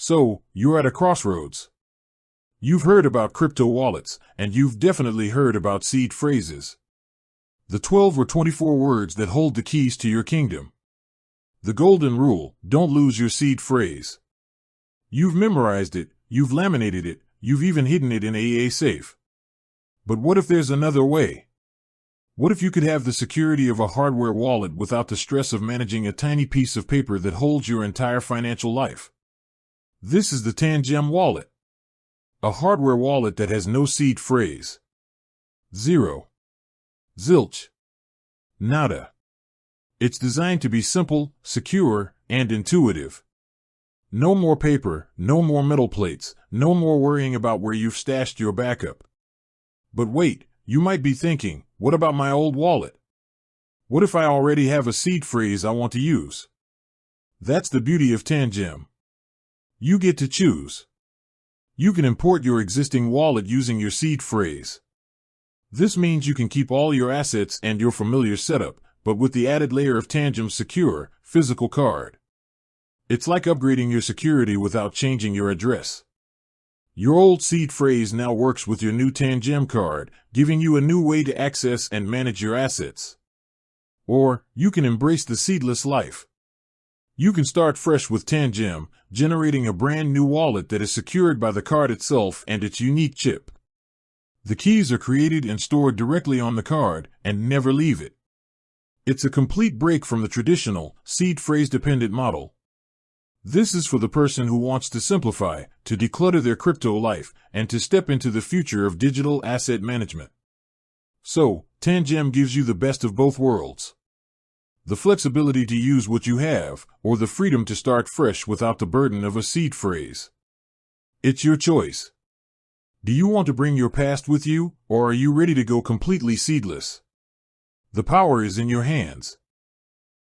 So, you're at a crossroads. You've heard about crypto wallets, and you've definitely heard about seed phrases. The 12 or 24 words that hold the keys to your kingdom. The golden rule: don't lose your seed phrase. You've memorized it, you've laminated it, you've even hidden it in a safe. But what if there's another way? What if you could have the security of a hardware wallet without the stress of managing a tiny piece of paper that holds your entire financial life? This is the Tangem wallet. A hardware wallet that has no seed phrase. Zero. Zilch. Nada. It's designed to be simple, secure, and intuitive. No more paper, no more metal plates, no more worrying about where you've stashed your backup. But wait, you might be thinking, what about my old wallet? What if I already have a seed phrase I want to use? That's the beauty of Tangem. You get to choose. You can import your existing wallet using your seed phrase. This means you can keep all your assets and your familiar setup, but with the added layer of Tangem's secure, physical card. It's like upgrading your security without changing your address. Your old seed phrase now works with your new Tangem card, giving you a new way to access and manage your assets. Or, you can embrace the seedless life. You can start fresh with Tangem, generating a brand new wallet that is secured by the card itself and its unique chip. The keys are created and stored directly on the card and never leave it. It's a complete break from the traditional, seed phrase-dependent model. This is for the person who wants to simplify, to declutter their crypto life, and to step into the future of digital asset management. So, Tangem gives you the best of both worlds. The flexibility to use what you have, or the freedom to start fresh without the burden of a seed phrase. It's your choice. Do you want to bring your past with you, or are you ready to go completely seedless? The power is in your hands.